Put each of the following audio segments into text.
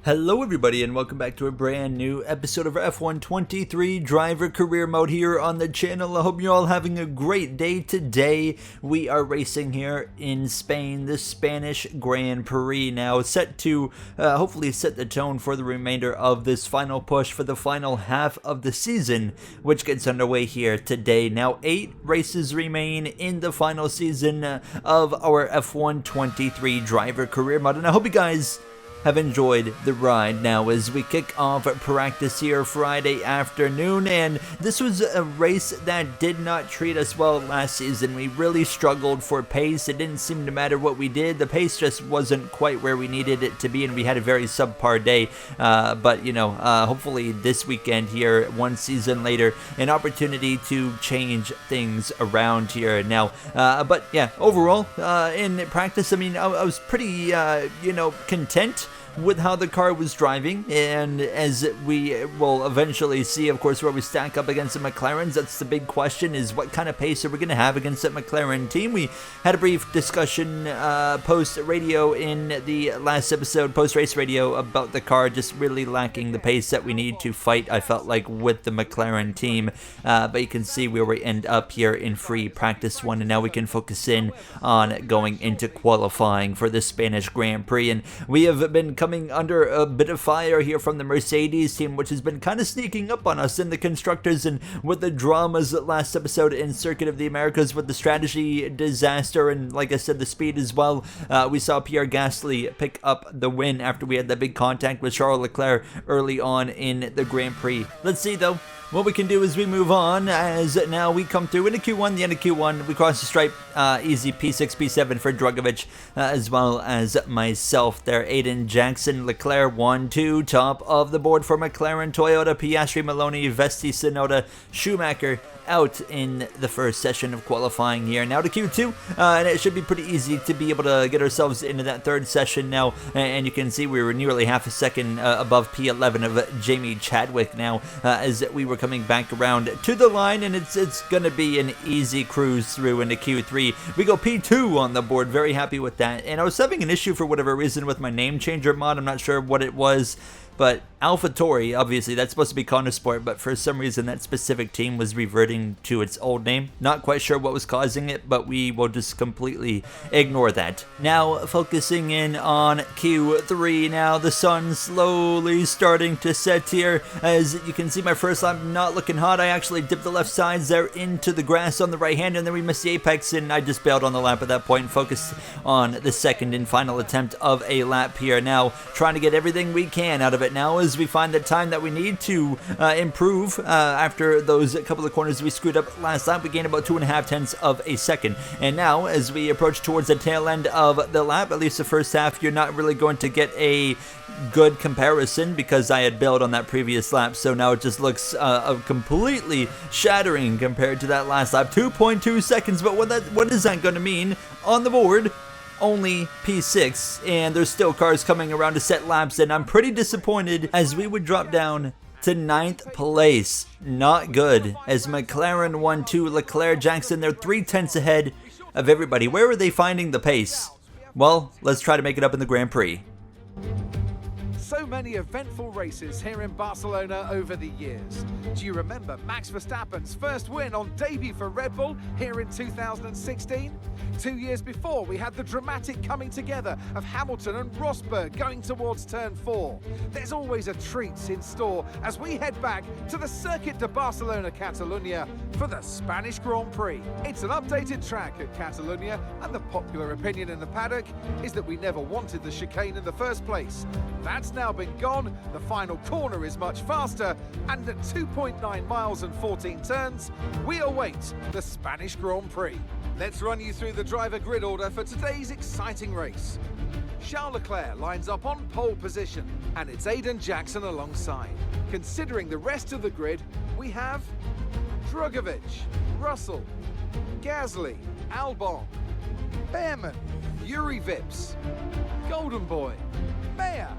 Hello everybody and welcome back to a brand new episode of F1 23 Driver Career Mode here on the channel. I hope you're all having a great day today. We are racing here in Spain, the Spanish Grand Prix, now set to hopefully set the tone for the remainder of this final push for the final half of the season, which gets underway here today. Now 8 races remain in the final season of our F1 23 Driver Career Mode, and I hope you guys have enjoyed the ride now as we kick off practice here Friday afternoon. And this was a race that did not treat us well last season. We really struggled for pace. It didn't seem to matter what we did. The pace just wasn't quite where we needed it to be, and we had a very subpar day. But you know, hopefully this weekend here, one season later, an opportunity to change things around here now. But yeah, overall in practice, I mean, I was pretty content with how the car was driving, and as we will eventually see, of course, where we stack up against the McLarens. That's the big question, is what kind of pace are we going to have against that McLaren team. We had a brief discussion post-radio in the last episode, post-race radio, about the car just really lacking the pace that we need to fight, I felt like, with the McLaren team. But you can see where we end up here in free practice 1, and now we can focus in on going into qualifying for the Spanish Grand Prix. And we have been coming under a bit of fire here from the Mercedes team, which has been kind of sneaking up on us in the constructors, and with the dramas last episode in Circuit of the Americas with the strategy disaster and, like I said, the speed as well. We saw Pierre Gasly pick up the win after we had that big contact with Charles Leclerc early on in the Grand Prix. Let's see though what we can do as we move on, as now we come through into Q1, the end of Q1, we cross the stripe, easy P6, P7 for Drugovich, as well as myself there. Aiden Jackson, Leclerc 1-2, top of the board for McLaren, Toyota, Piastri, Maloney, Vesti, Tsunoda, Schumacher out in the first session of qualifying here. Now to Q2, and it should be pretty easy to be able to get ourselves into that third session now, and you can see we were nearly half a second above P11 of Jamie Chadwick now, as we were coming back around to the line, and it's gonna be an easy cruise through into Q3. We go P2 on the board, very happy with that. And I was having an issue for whatever reason with my name changer mod. I'm not sure what it was, but AlphaTauri, obviously that's supposed to be Connor Sport, but for some reason that specific team was reverting to its old name. Not quite sure what was causing it, but we will just completely ignore that. Now focusing in on Q3 now, the sun slowly starting to set here. As you can see, my first lap not looking hot. I actually dipped the left sides there into the grass on the right hand, and then we missed the apex, and I just bailed on the lap at that point and focused on the second and final attempt of a lap here. Now trying to get everything we can out of it now, as we find the time that we need to improve after those couple of corners we screwed up last lap. We gained about 2.5 tenths of a second, and now as we approach towards the tail end of the lap, at least the first half, you're not really going to get a good comparison because I had bailed on that previous lap, so now it just looks completely shattering compared to that last lap. 2.2 seconds, but what is that going to mean on the board? Only P6, and there's still cars coming around to set laps, and I'm pretty disappointed as we would drop down to 9th place. Not good, as McLaren 1-2, Leclerc, Jackson, they're 3 tenths ahead of everybody. Where are they finding the pace? Well, let's try to make it up in the Grand Prix. So many eventful races here in Barcelona over the years. Do you remember Max Verstappen's first win on debut for Red Bull here in 2016? 2 years before, we had the dramatic coming together of Hamilton and Rosberg going towards turn 4. There's always a treat in store as we head back to the Circuit de Barcelona Catalunya for the Spanish Grand Prix. It's an updated track at Catalunya, and the popular opinion in the paddock is that we never wanted the chicane in the first place. That's now been gone, the final corner is much faster, and at 2.9 miles and 14 turns, we await the Spanish Grand Prix. Let's run you through the driver grid order for today's exciting race. Charles Leclerc lines up on pole position, and it's Aiden Jackson alongside. Considering the rest of the grid, we have Drugovich, Russell, Gasly, Albon, Behrman, Yuri Vips, Golden Boy, Mayer,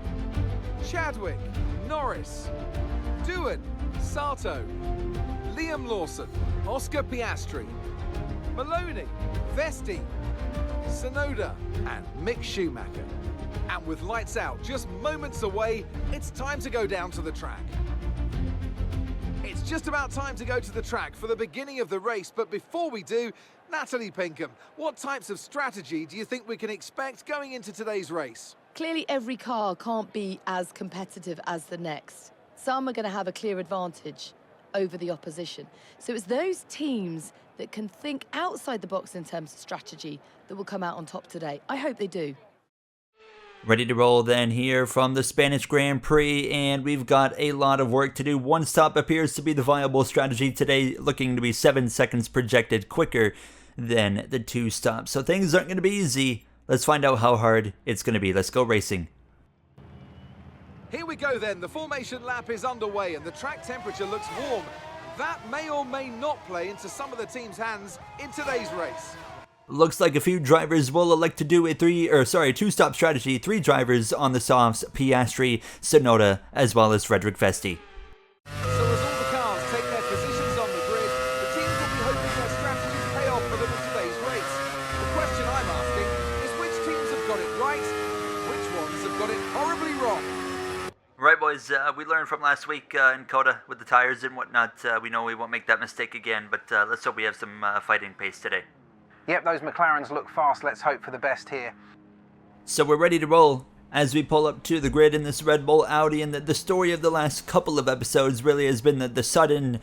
Chadwick, Norris, Doohan, Sato, Liam Lawson, Oscar Piastri, Maloney, Vesti, Tsunoda and Mick Schumacher. And with lights out just moments away, it's time to go down to the track. It's just about time to go to the track for the beginning of the race, but before we do, Natalie Pinkham, what types of strategy do you think we can expect going into today's race? Clearly, every car can't be as competitive as the next. Some are going to have a clear advantage over the opposition. So it's those teams that can think outside the box in terms of strategy that will come out on top today. I hope they do. Ready to roll then here from the Spanish Grand Prix, and we've got a lot of work to do. One stop appears to be the viable strategy today, looking to be 7 seconds projected quicker than the 2 stops. So things aren't going to be easy. Let's find out how hard it's going to be. Let's go racing. Here we go then. The formation lap is underway and the track temperature looks warm. That may or may not play into some of the team's hands in today's race. Looks like a few drivers will elect to do a 2-stop strategy. 3 drivers on the softs: Piastri, Tsunoda, as well as Frederick Vesti. So as all the cars take their positions on the grid, the teams will be hoping their strategies pay off for them in today's race. The question I'm asking is which teams have got it right, which ones have got it horribly wrong? Right, boys, we learned from last week in COTA with the tires and whatnot. We know we won't make that mistake again, but let's hope we have some fighting pace today. Yep, those McLarens look fast. Let's hope for the best here. So we're ready to roll as we pull up to the grid in this Red Bull Audi, and the story of the last couple of episodes really has been the sudden,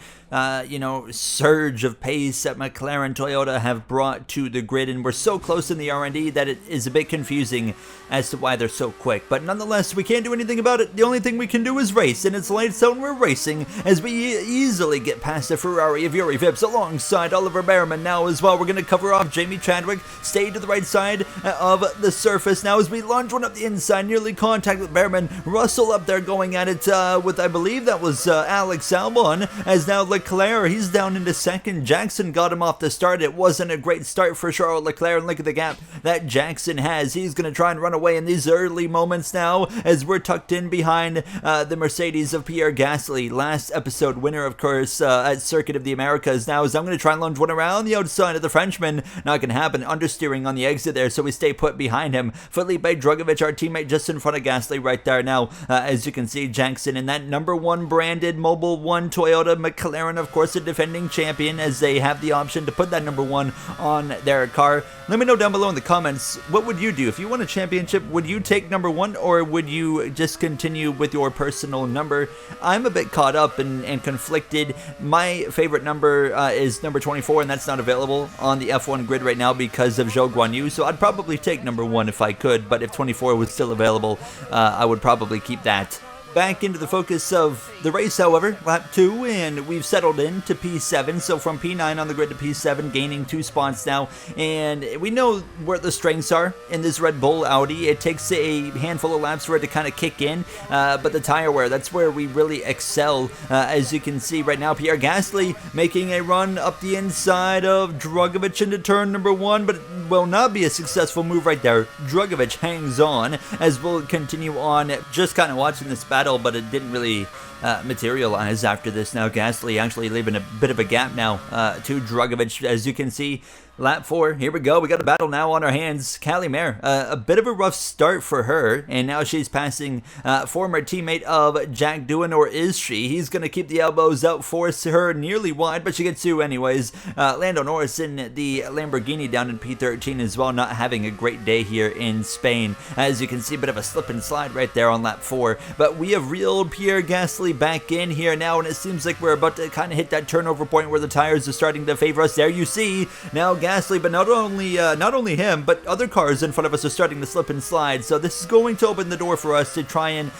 surge of pace that McLaren Toyota have brought to the grid, and we're so close in the R&D that it is a bit confusing as to why they're so quick. But nonetheless, we can't do anything about it. The only thing we can do is race, and it's lights out and we're racing as we easily get past the Ferrari of Yuri Vips alongside Oliver Behrman now as well. We're going to cover off Jamie Chadwick, stay to the right side of the surface now as we launch one up the inside, nearly contact with Behrman. Russell up there going at it with, I believe that was Alex Albon, as now Leclerc, he's down into second. Jackson got him off the start. It wasn't a great start for Charles Leclerc, and look at the gap that Jackson has. He's going to try and run away in these early moments now as we're tucked in behind the Mercedes of Pierre Gasly, last episode winner, of course, at Circuit of the Americas. Now as I'm going to try and lunge one around the outside of the Frenchman. Not going to happen. Understeering on the exit there, so we stay put behind him. Felipe Drugovich, our teammate, just in front of Gasly right there now. As you can see, Jackson in that number 1 branded Mobile 1 Toyota. McLaren, of course, a defending champion, as they have the option to put that number 1 on their car. Let me know down below in the comments, what would you do? If you won a championship, would you take number 1, or would you just continue with your personal number? I'm a bit caught up and conflicted. My favorite number is number 24, and that's not available on the F1 grid right now because of Zhou Guanyu, so I'd probably take number 1 if I could, but if 24 was still available, I would probably keep that. Back into the focus of the race, however, lap 2, and we've settled in to P7, so from P9 on the grid to P7, gaining 2 spots now, and we know where the strengths are in this Red Bull Audi. It takes a handful of laps for it to kind of kick in, but the tire wear, that's where we really excel. As you can see right now, Pierre Gasly making a run up the inside of Drugovich into turn number 1, but it will not be a successful move right there. Drugovich hangs on as we'll continue on, just kind of watching this battle, but it didn't really materialize after this. Now Gasly actually leaving a bit of a gap now to Drugovich, as you can see. Lap 4, here we go. We got a battle now on our hands. Callie Mayer, a bit of a rough start for her, and now she's passing former teammate of Jack Doohan, or is she? He's going to keep the elbows out, force her nearly wide, but she gets through anyways. Lando Norris in the Lamborghini down in P13 as well, not having a great day here in Spain. As you can see, a bit of a slip and slide right there on lap 4, but we have reeled Pierre Gasly back in here now, and it seems like we're about to kind of hit that turnover point where the tires are starting to favor us. There you see, now Gasly, but not only him, but other cars in front of us are starting to slip and slide. So this is going to open the door for us to try and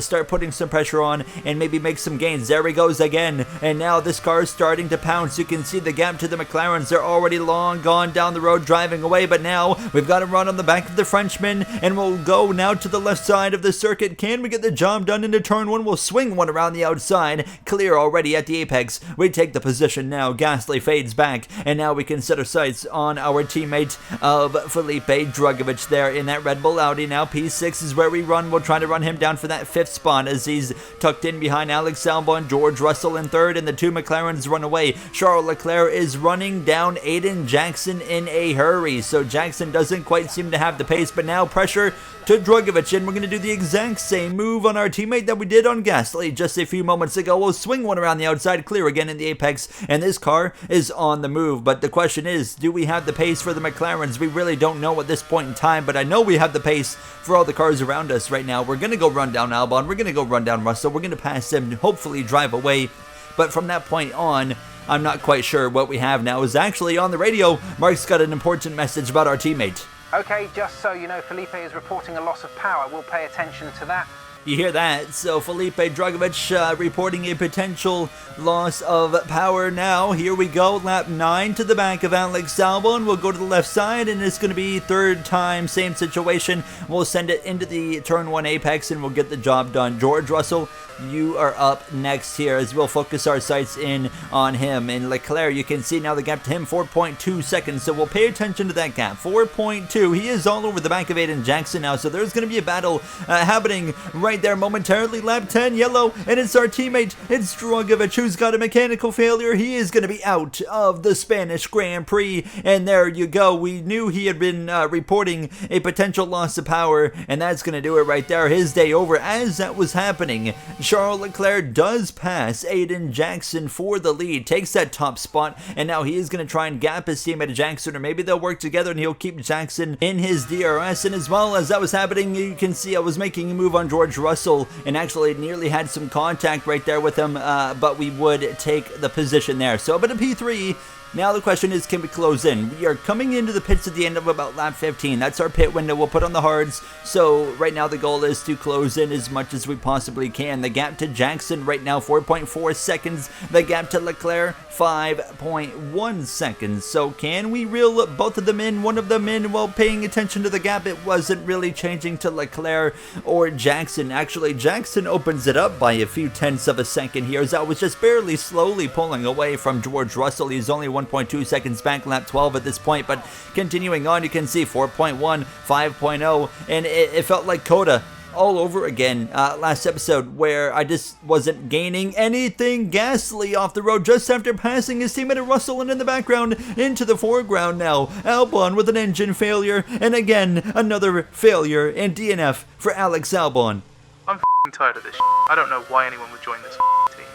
start putting some pressure on and maybe make some gains. There he goes again, and now this car is starting to pounce. You can see the gap to the McLarens. They're already long gone down the road driving away, but now we've got to run on the back of the Frenchman, and we'll go now to the left side of the circuit. Can we get the job done into turn 1? We'll swing one around the outside. Clear already at the apex. We take the position now. Gasly fades back, and now we can set our sights sights on our teammate of Felipe Drugovich there in that Red Bull Audi. Now P6 is where we run. We'll try to run him down for that 5th spot as he's tucked in behind Alex Albon, George Russell in 3rd, and the 2 McLarens run away. Charles Leclerc is running down Aiden Jackson in a hurry, so Jackson doesn't quite seem to have the pace, but now pressure to Drugovich, and we're going to do the exact same move on our teammate that we did on Gasly just a few moments ago. We'll swing one around the outside, clear again in the apex, and this car is on the move. But the question is, do we have the pace for the McLarens? We really don't know at this point in time, but I know we have the pace for all the cars around us right now. We're going to go run down Albon, we're going to go run down Russell, we're going to pass him, hopefully drive away. But from that point on, I'm not quite sure what we have now. Is actually on the radio, Mark's got an important message about our teammate. Okay, just so you know, Felipe is reporting a loss of power. We'll pay attention to that. You hear that? So Felipe Drugovich reporting a potential loss of power now. Here we go, lap 9 to the back of Alex Albon. We'll go to the left side, and it's going to be 3rd time, same situation. We'll send it into the turn 1 apex, and we'll get the job done. George Russell, you are up next here as we'll focus our sights in on him. And Leclerc, you can see now the gap to him, 4.2 seconds. So we'll pay attention to that gap, 4.2. He is all over the back of Aiden Jackson now, so there's going to be a battle happening right there momentarily. Lap 10, yellow, and it's our teammate. It's Drugovich who's got a mechanical failure. He is going to be out of the Spanish Grand Prix, and there you go. We knew he had been reporting a potential loss of power, and that's going to do it right there. His day over. As that was happening, Charles Leclerc does pass Aiden Jackson for the lead, takes that top spot, and now he is going to try and gap his teammate Jackson, or maybe they'll work together and he'll keep Jackson in his DRS. And as well as that was happening, you can see I was making a move on George Russell and actually nearly had some contact right there with him, but we would take the position there. So a bit of P3. Now the question is, can we close in? We are coming into the pits at the end of about lap 15. That's our pit window. We'll put on the hards. So right now the goal is to close in as much as we possibly can. The gap to Jackson right now, 4.4 seconds. The gap to Leclerc, 5.1 seconds. So can we reel both of them in, one of them in, while paying attention to the gap? It wasn't really changing to Leclerc or Jackson. Actually, Jackson opens it up by a few tenths of a second here, as I was just barely slowly pulling away from George Russell. He's only 1.2 seconds back, lap 12 at this point, but continuing on, you can see 4.1, 5.0, and it felt like Coda all over again last episode, where I just wasn't gaining anything. Gasly off the road just after passing his teammate Russell, and in the background into the foreground now, Albon with an engine failure, and again another failure in DNF for Alex Albon. I'm f***ing tired of this shit. I don't know why anyone would join this team.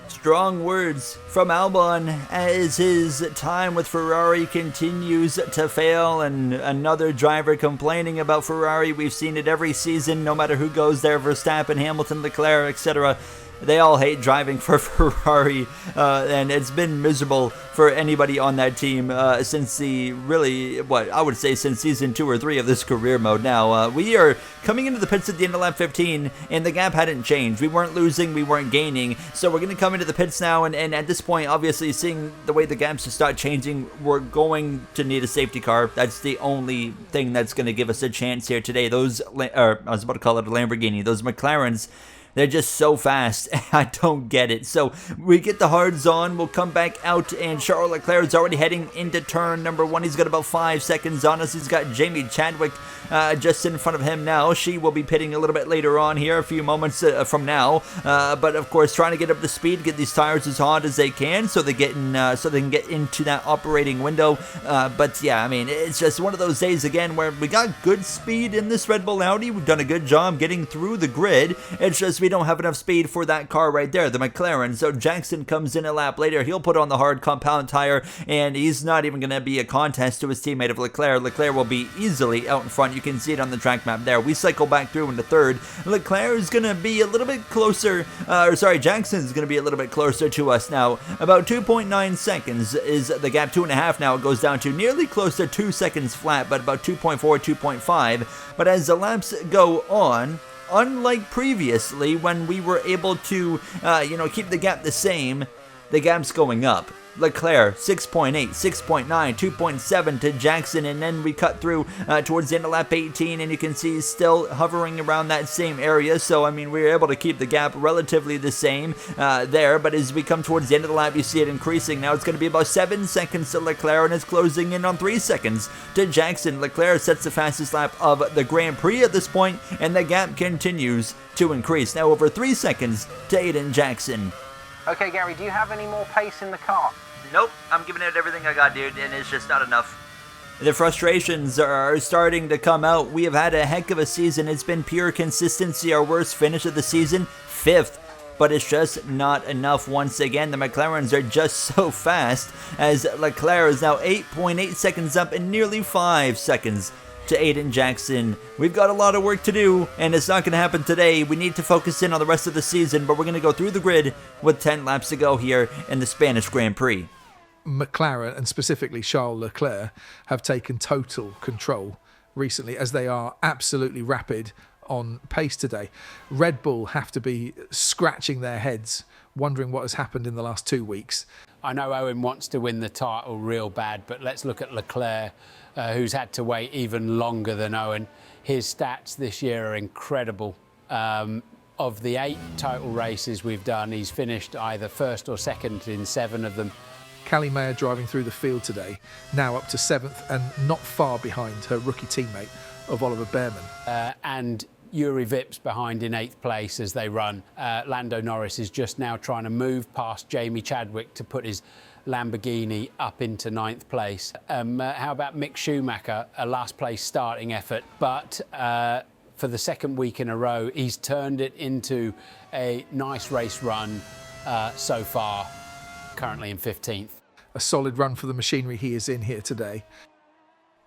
Strong words from Albon as his time with Ferrari continues to fail, and another driver complaining about Ferrari. We've seen it every season, no matter who goes there. Verstappen, Hamilton, Leclerc, etc. They all hate driving for Ferrari, and it's been miserable for anybody on that team since the I would say since season 2 or 3 of this career mode. Now, we are coming into the pits at the end of lap 15, and the gap hadn't changed. We weren't losing, we weren't gaining, so we're going to come into the pits now, and at this point, obviously, seeing the way the gaps start changing, we're going to need a safety car. That's the only thing that's going to give us a chance here today. I was about to call it a Lamborghini. Those McLarens, they're just so fast. I don't get it. So we get the hards on. We'll come back out, and Charles Leclerc is already heading into turn number 1. He's got about 5 seconds on us. He's got Jamie Chadwick just in front of him now. She will be pitting a little bit later on here, a few moments from now. But of course, trying to get up to speed, get these tires as hot as they can, so they can get into that operating window. But yeah, I mean, it's just one of those days again where we got good speed in this Red Bull Audi. We've done a good job getting through the grid. It's just we don't have enough speed for that car right there, the McLaren. So Jackson comes in a lap later. He'll put on the hard compound tire, and he's not even going to be a contest to his teammate of Leclerc. Leclerc will be easily out in front. You can see it on the track map there. We cycle back through into third. Leclerc is going to be a little bit closer, Jackson's going to be a little bit closer to us now. About 2.9 seconds is the gap. 2.5 now. It goes down to nearly close to 2 seconds flat, but about 2.4, 2.5. But as the laps go on, unlike previously when we were able to, keep the gap the same, the gap's going up. Leclerc 6.8, 6.9, 2.7 to Jackson, and then we cut through towards the end of lap 18, and you can see he's still hovering around that same area. So I mean, we were able to keep the gap relatively the same there, but as we come towards the end of the lap, you see it increasing. Now it's going to be about 7 seconds to Leclerc, and it's closing in on 3 seconds to Jackson. Leclerc sets the fastest lap of the Grand Prix at this point, and the gap continues to increase. Now over 3 seconds to Aiden Jackson. Okay, Gary, do you have any more pace in the car? Nope, I'm giving it everything I got, dude, and it's just not enough. The frustrations are starting to come out. We have had a heck of a season. It's been pure consistency. Our worst finish of the season, 5th. But it's just not enough once again. The McLarens are just so fast, as Leclerc is now 8.8 seconds up and nearly 5 seconds to Aiden Jackson. We've got a lot of work to do, and it's not going to happen today. We need to focus in on the rest of the season, but we're going to go through the grid with 10 laps to go here in the Spanish Grand Prix. McLaren, and specifically Charles Leclerc, have taken total control recently, as they are absolutely rapid on pace today. Red Bull have to be scratching their heads, wondering what has happened in the last 2 weeks. I know Owen wants to win the title real bad, but let's look at Leclerc, who's had to wait even longer than Owen. His stats this year are incredible. Of the 8 total races we've done, he's finished either first or second in 7 of them. Callie Mayer driving through the field today, now up to 7th and not far behind her rookie teammate of Oliver Behrman. And Yuri Vips behind in 8th place as they run. Lando Norris is just now trying to move past Jamie Chadwick to put his Lamborghini up into 9th place. How about Mick Schumacher, a last place starting effort, but for the 2nd week in a row, he's turned it into a nice race run so far, currently in 15th. A solid run for the machinery he is in here today.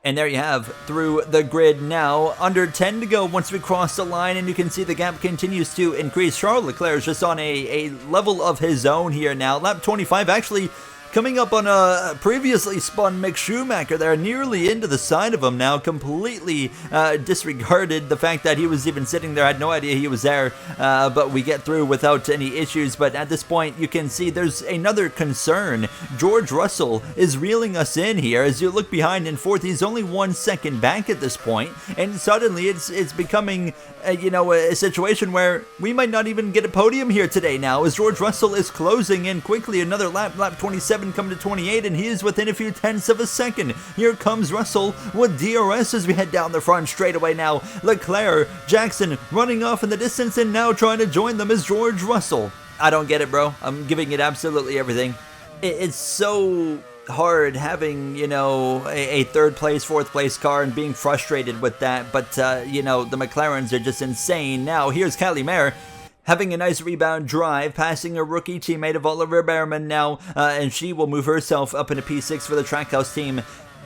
And there you have through the grid now. Under 10 to go once we cross the line, and you can see the gap continues to increase. Charles Leclerc is just on a level of his own here now. Lap 25 actually coming up on a previously spun Mick Schumacher there, nearly into the side of him now, completely disregarded the fact that he was even sitting there. I had no idea he was there, but we get through without any issues. But at this point, you can see there's another concern. George Russell is reeling us in here. As you look behind in 4th, he's only 1 second back at this point, and suddenly it's becoming a situation where we might not even get a podium here today now, as George Russell is closing in quickly. Another lap 27 coming to 28, and he is within a few tenths of a second. Here comes Russell with DRS as we head down the front straightaway now. Leclerc, Jackson running off in the distance, and now trying to join them is George Russell. I don't get it, bro. I'm giving it absolutely everything. It's so hard having, a 3rd place, 4th place car and being frustrated with that, but, the McLarens are just insane. Now, here's Callie Mayer having a nice rebound drive, passing a rookie teammate of Oliver Behrman now, and she will move herself up into P6 for the Trackhouse team,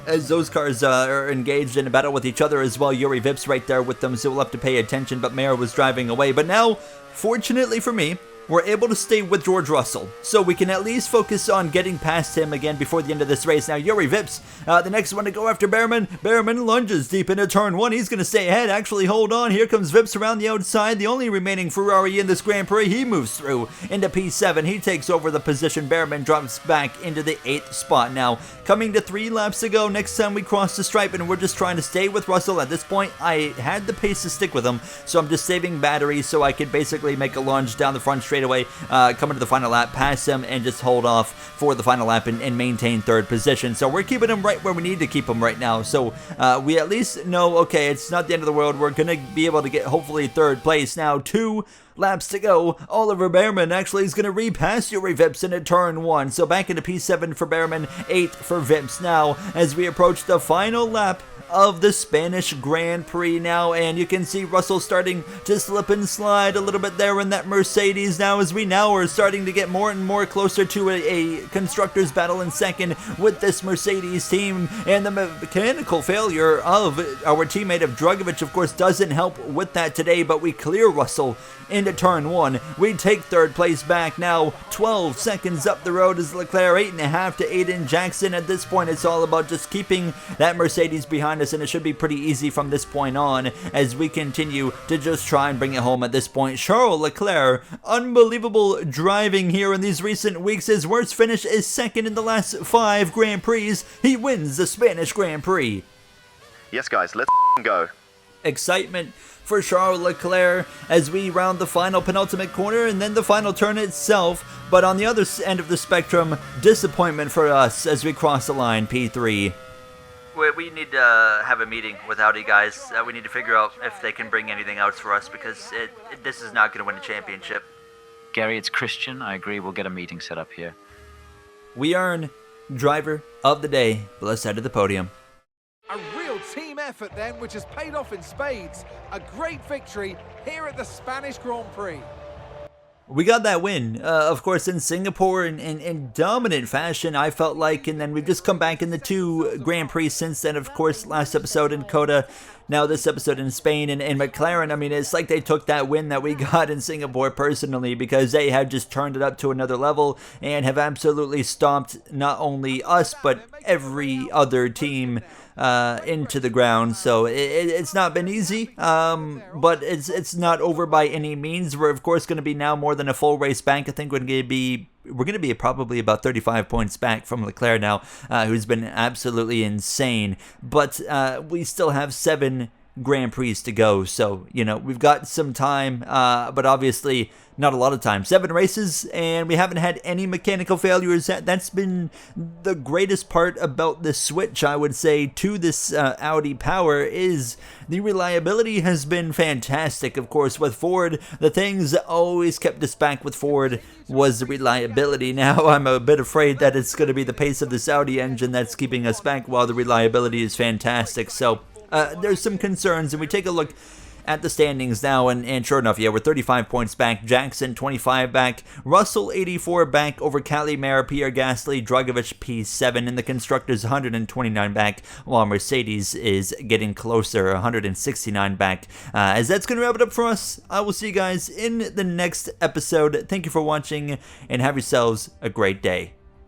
as those cars are engaged in a battle with each other as well. Yuri Vips right there with them, so we'll have to pay attention, but Mayer was driving away. But now, fortunately for me, we're able to stay with George Russell, so we can at least focus on getting past him again before the end of this race. Now, Yuri Vips, the next one to go after Behrman. Behrman lunges deep into turn 1. He's going to stay ahead. Actually, hold on. Here comes Vips around the outside. The only remaining Ferrari in this Grand Prix. He moves through into P7. He takes over the position. Behrman drops back into the 8th spot. Now, coming to 3 laps to go next time we cross the stripe, and we're just trying to stay with Russell. At this point, I had the pace to stick with him, so I'm just saving batteries so I could basically make a lunge down the front straightaway, coming to the final lap, pass him, and just hold off for the final lap and maintain 3rd position. So we're keeping him right where we need to keep him right now. So we at least know, okay, it's not the end of the world. We're going to be able to get hopefully 3rd place. Now 2 laps to go. Oliver Behrman actually is going to repass Yuri Vips into turn 1. So back into P7 for Behrman, 8th for Vips now as we approach the final lap of the Spanish Grand Prix now, and you can see Russell starting to slip and slide a little bit there in that Mercedes now, as we now are starting to get more and more closer to a constructors battle in 2nd with this Mercedes team, and the mechanical failure of our teammate of Drugovich, of course, doesn't help with that today, but we clear Russell into into turn 1. We take third place back now, 12 seconds up the road is Leclerc, 8.5 to Aiden Jackson. At this point, it's all about just keeping that Mercedes behind us, and it should be pretty easy from this point on as we continue to just try and bring it home at this point. Charles Leclerc, unbelievable driving here in these recent weeks. His worst finish is second in the last 5 Grand Prix. He wins the Spanish Grand Prix. Yes, guys, let's go. Excitement for Charles Leclerc as we round the final penultimate corner and then the final turn itself. But on the other end of the spectrum, disappointment for us as we cross the line, P3. We need to have a meeting with Audi, guys. We need to figure out if they can bring anything else for us, because this is not going to win a championship. Gary, it's Christian. I agree. We'll get a meeting set up here. We earn driver of the day, blessed side of the podium. A real team effort then, which has paid off in spades. A great victory here at the Spanish Grand Prix. We got that win, of course, in Singapore in dominant fashion, I felt like, and then we've just come back in the 2 Grand Prix since then, of course, last episode in Coda, now this episode in Spain, and McLaren. I mean, it's like they took that win that we got in Singapore personally, because they have just turned it up to another level and have absolutely stomped not only us, but every other team into the ground. So it's not been easy, but it's not over by any means. We're of course going to be now more than a full race back. I think we're going to be probably about 35 points back from Leclerc now, who's been absolutely insane. But we still have 7 Grand Prix to go, so we've got some time, but obviously not a lot of time. 7 races, and we haven't had any mechanical failures. That's been the greatest part about the switch, I would say, to this Audi power, is the reliability has been fantastic. Of course, with Ford, the things that always kept us back with Ford was the reliability. Now I'm a bit afraid that it's going to be the pace of this Audi engine that's keeping us back, while the reliability is fantastic. So there's some concerns, and we take a look at the standings now, and sure enough, yeah, we're 35 points back. Jackson 25 back, Russell 84 back over Calimero, Pierre Gasly, Dragovich P7, and the constructors 129 back, while Mercedes is getting closer, 169 back. As that's going to wrap it up for us, I will see you guys in the next episode. Thank you for watching, and have yourselves a great day.